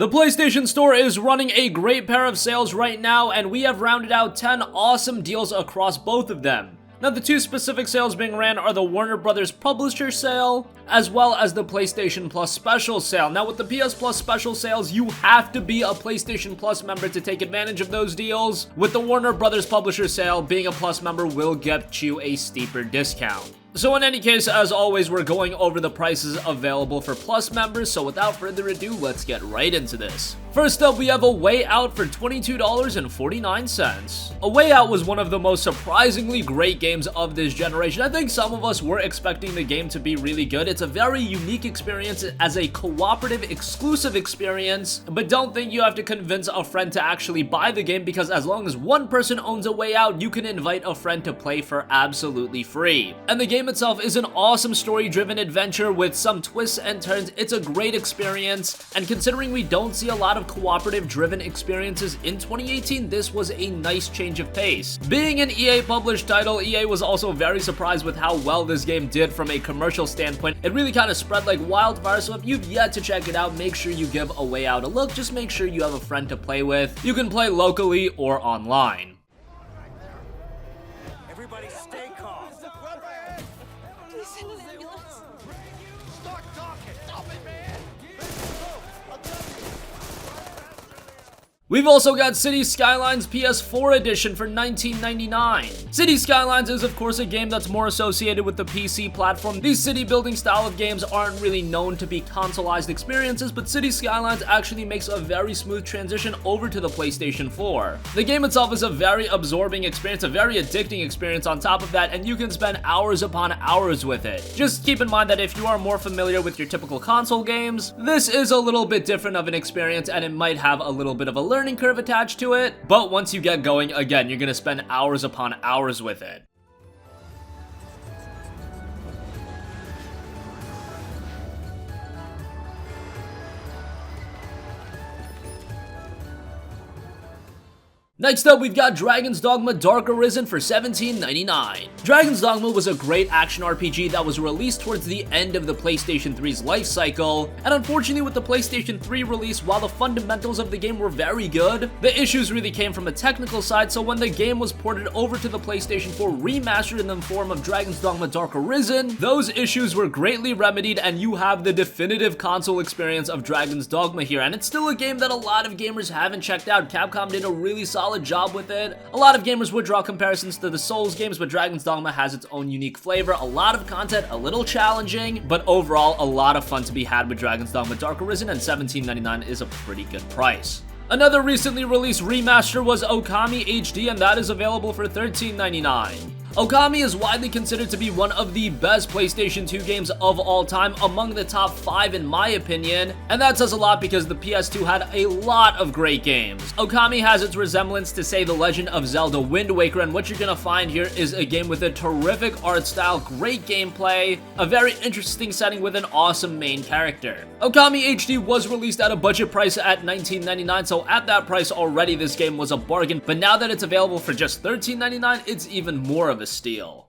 The PlayStation Store is running a great pair of sales right now, and we have rounded out 10 awesome deals across both of them. Now, the two specific sales being ran are the Warner Brothers Publisher Sale, as well as the PlayStation Plus Special Sale. Now, with the PS Plus Special Sales, you have to be a PlayStation Plus member to take advantage of those deals. With the Warner Brothers Publisher Sale, being a Plus member will get you a steeper discount. So in any case, as always, we're going over the prices available for Plus members, so without further ado, let's get right into this. First up, we have A Way Out for $22.49. A Way Out was one of the most surprisingly great games of this generation. I think some of us were expecting the game to be really good. It's a very unique experience as a cooperative exclusive experience, but don't think you have to convince a friend to actually buy the game, because as long as one person owns A Way Out, you can invite a friend to play for absolutely free. And the game itself is an awesome story-driven adventure with some twists and turns. It's a great experience, and considering we don't see a lot of cooperative-driven experiences in 2018, this was a nice change of pace. Being an EA-published title, EA was also very surprised with how well this game did from a commercial standpoint. It really kind of spread like wildfire, so if you've yet to check it out, make sure you give A Way Out a look. Just make sure you have a friend to play with. You can play locally or online. Everybody stay calm. Please send an ambulance. Start talking. Stop it, man. We've also got Cities Skylines PS4 edition for $19.99. Cities Skylines is of course a game that's more associated with the PC platform. These city building style of games aren't really known to be consoleized experiences, but Cities Skylines actually makes a very smooth transition over to the PlayStation 4. The game itself is a very absorbing experience, a very addicting experience on top of that, and you can spend hours upon hours with it. Just keep in mind that if you are more familiar with your typical console games, this is a little bit different of an experience, and it might have a little bit of a learning curve attached to it, but once you get going, again, you're gonna spend hours upon hours with it. Next up, we've got Dragon's Dogma Dark Arisen for $17.99. Dragon's Dogma was a great action RPG that was released towards the end of the PlayStation 3's life cycle, and unfortunately with the PlayStation 3 release, while the fundamentals of the game were very good, the issues really came from a technical side, so when the game was ported over to the PlayStation 4 remastered in the form of Dragon's Dogma Dark Arisen, those issues were greatly remedied, and you have the definitive console experience of Dragon's Dogma here, and it's still a game that a lot of gamers haven't checked out. Capcom did a really solid job with it. A lot of gamers would draw comparisons to the Souls games, but Dragon's Dogma has its own unique flavor. A lot of content, a little challenging, but overall a lot of fun to be had with Dragon's Dogma Dark Arisen, and $17.99 is a pretty good price. Another recently released remaster was Okami HD, and that is available for $13.99. Okami is widely considered to be one of the best PlayStation 2 games of all time, among the top 5 in my opinion, and that says a lot because the PS2 had a lot of great games. Okami has its resemblance to, say, The Legend of Zelda Wind Waker, and what you're gonna find here is a game with a terrific art style, great gameplay, a very interesting setting with an awesome main character. Okami HD was released at a budget price at $19.99, so at that price already this game was a bargain, but now that it's available for just $13.99, it's even more of a steal.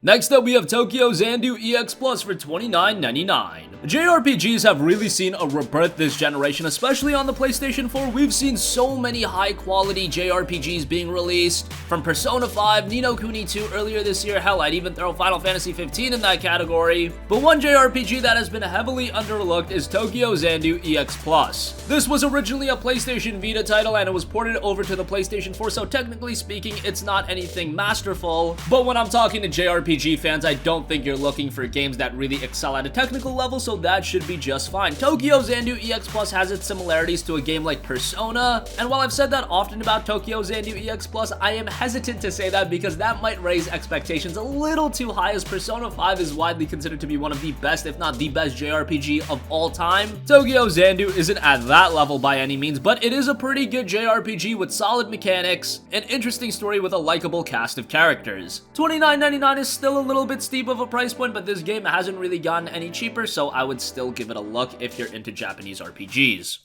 Next up, we have Tokyo Xanadu EX Plus for $29.99. JRPGs have really seen a rebirth this generation, especially on the PlayStation 4. We've seen so many high-quality JRPGs being released, from Persona 5, Ni no Kuni 2 earlier this year, hell, I'd even throw Final Fantasy 15 in that category. But one JRPG that has been heavily underlooked is Tokyo Xanadu EX Plus. This was originally a PlayStation Vita title, and it was ported over to the PlayStation 4, so technically speaking, it's not anything masterful. But when I'm talking to JRPG fans, I don't think you're looking for games that really excel at a technical level, so that should be just fine. Tokyo Xanadu EX Plus has its similarities to a game like Persona, and while I've said that often about Tokyo Xanadu EX Plus, I am hesitant to say that because that might raise expectations a little too high, as Persona 5 is widely considered to be one of the best, if not the best JRPG of all time. Tokyo Xanadu isn't at that level by any means, but it is a pretty good JRPG with solid mechanics, an interesting story with a likable cast of characters. $29.99 is still still a little bit steep of a price point, but this game hasn't really gotten any cheaper, so I would still give it a look if you're into Japanese RPGs.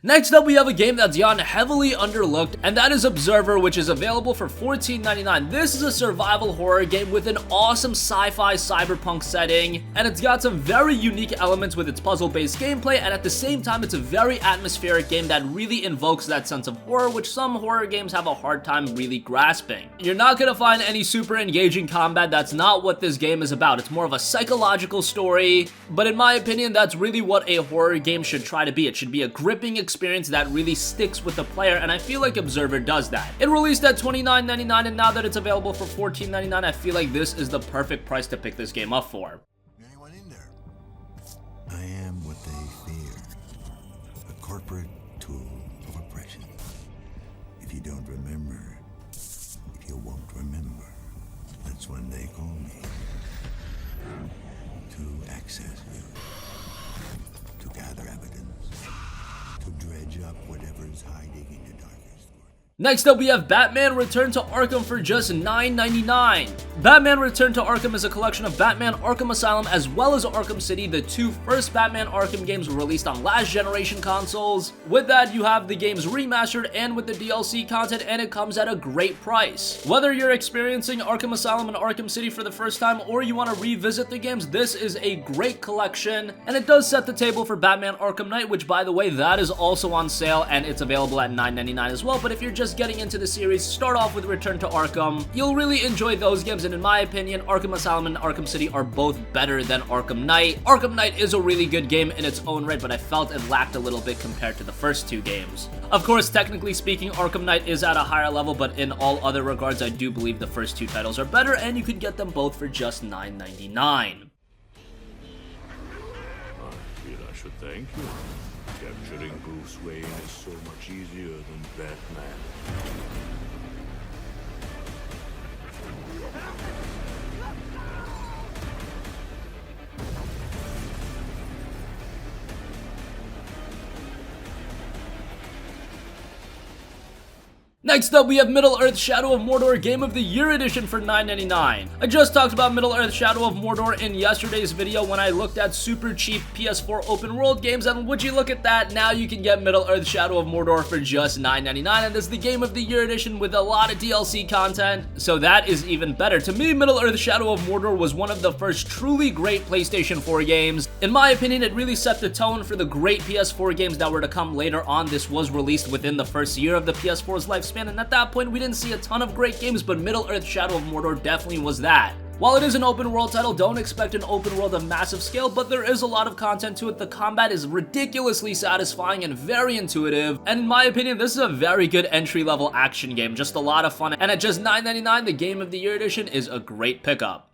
Next up, we have a game that's gotten heavily underlooked, and that is Observer, which is available for $14.99. This is a survival horror game with an awesome sci-fi cyberpunk setting, and it's got some very unique elements with its puzzle-based gameplay, and at the same time, it's a very atmospheric game that really invokes that sense of horror, which some horror games have a hard time really grasping. You're not gonna find any super engaging combat. That's not what this game is about. It's more of a psychological story, but in my opinion, that's really what a horror game should try to be. It should be a gripping experience that really sticks with the player, and I feel like Observer does that. It released at $29.99, and now that it's available for $14.99, I feel like this is the perfect price to pick this game up for. Anyone in there? I am what they fear. A corporate tool of oppression. If you don't remember, if you won't remember, that's when they call me. To access you. To gather evidence. To dredge up whatever's hiding in your darkest corner. Next up, we have Batman Return to Arkham for just $9.99. Batman Return to Arkham is a collection of Batman Arkham Asylum as well as Arkham City, the two first Batman Arkham games released on last generation consoles. With that, you have the games remastered and with the DLC content, and it comes at a great price. Whether you're experiencing Arkham Asylum and Arkham City for the first time or you want to revisit the games, this is a great collection, and it does set the table for Batman Arkham Knight, which, by the way, that is also on sale and it's available at $9.99 as well. But if you're just getting into the series, start off with Return to Arkham. You'll really enjoy those games, and in my opinion, Arkham Asylum and Arkham City are both better than Arkham Knight. Arkham Knight is a really good game in its own right, but I felt it lacked a little bit compared to the first two games. Of course, technically speaking, Arkham Knight is at a higher level, but in all other regards, I do believe the first two titles are better, and you could get them both for just $9.99. I feel I should thank you. Capturing Bruce Wayne is so much easier than Batman. Next up, we have Middle-earth Shadow of Mordor Game of the Year Edition for $9.99. I just talked about Middle-earth Shadow of Mordor in yesterday's video when I looked at super cheap PS4 open world games, and would you look at that, now you can get Middle-earth Shadow of Mordor for just $9.99, and this is the Game of the Year Edition with a lot of DLC content, so that is even better. To me, Middle-earth Shadow of Mordor was one of the first truly great PlayStation 4 games. In my opinion, it really set the tone for the great PS4 games that were to come later on. This was released within the first year of the PS4's lifespan, and at that point we didn't see a ton of great games, but Middle-earth Shadow of Mordor definitely was that. While it is an open world title, don't expect an open world of massive scale, but there is a lot of content to it. The combat is ridiculously satisfying and very intuitive, and in my opinion, this is a very good entry-level action game, just a lot of fun, and at just $9.99, the Game of the Year Edition is a great pickup.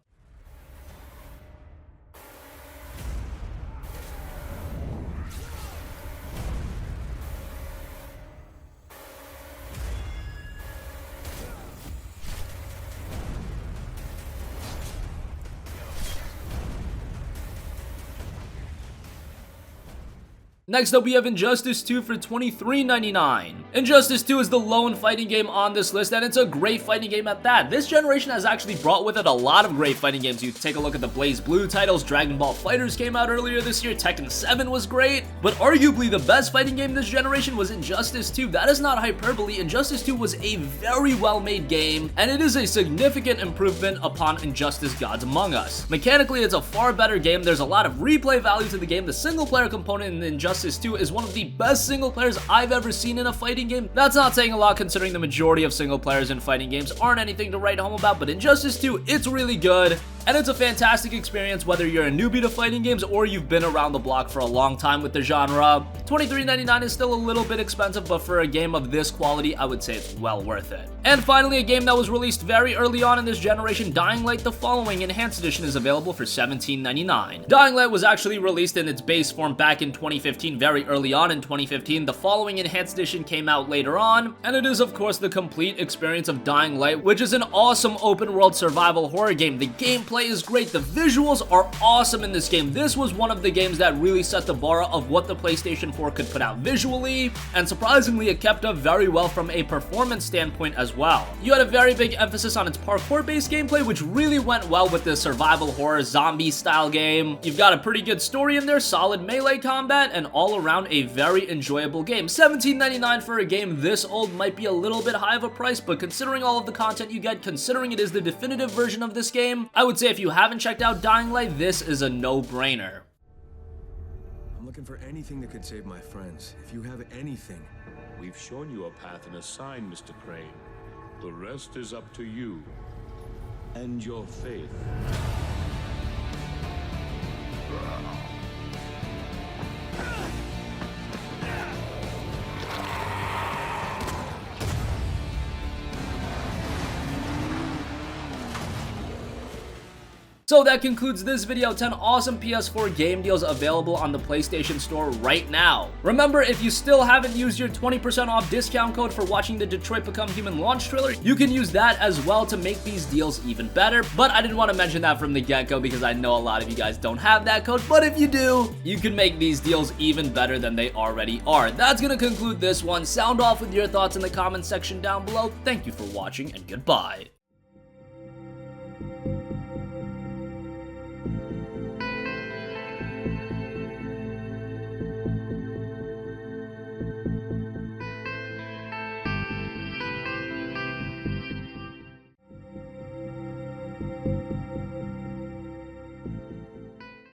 Next up, we have Injustice 2 for $23.99. Injustice 2 is the lone fighting game on this list, and it's a great fighting game at that. This generation has actually brought with it a lot of great fighting games. You take a look at the Blaze Blue titles, Dragon Ball FighterZ came out earlier this year, Tekken 7 was great, but arguably the best fighting game this generation was Injustice 2. That is not hyperbole. Injustice 2 was a very well-made game, and it is a significant improvement upon Injustice Gods Among Us. Mechanically, it's a far better game. There's a lot of replay value to the game. The single-player component in Injustice 2 is one of the best single players I've ever seen in a fighting game. That's not saying a lot considering the majority of single players in fighting games aren't anything to write home about, but Injustice 2, it's really good. and it's a fantastic experience whether you're a newbie to fighting games or you've been around the block for a long time with the genre. $23.99 is still a little bit expensive, but for a game of this quality, I would say it's well worth it. And finally, a game that was released very early on in this generation, Dying Light: The Following Enhanced Edition is available for $17.99. Dying Light was actually released in its base form back in 2015, very early on in 2015. The Following Enhanced Edition came out later on, and it is of course the complete experience of Dying Light, which is an awesome open world survival horror game. The gameplay is great, the visuals are awesome in this game. This was one of the games that really set the bar of what the PlayStation 4 could put out visually, and surprisingly it kept up very well from a performance standpoint as well. You had a very big emphasis on its parkour-based gameplay, which really went well with the survival horror zombie style game. You've got a pretty good story in there, solid melee combat, and all around a very enjoyable game. $17.99 for a game this old might be a little bit high of a price, but considering all of the content you get, considering it is the definitive version of this game, I would say if you haven't checked out Dying Light, this is a no-brainer. I'm looking for anything that could save my friends. If you have anything. We've shown you a path and a sign, Mr. Crane. The rest is up to you and your faith. So that concludes this video, 10 awesome PS4 game deals available on the PlayStation Store right now. Remember, if you still haven't used your 20% off discount code for watching the Detroit Become Human launch trailer, you can use that as well to make these deals even better. But I didn't want to mention that from the get-go because I know a lot of you guys don't have that code, but if you do, you can make these deals even better than they already are. That's gonna conclude this one. Sound off with your thoughts in the comments section down below. Thank you for watching and goodbye.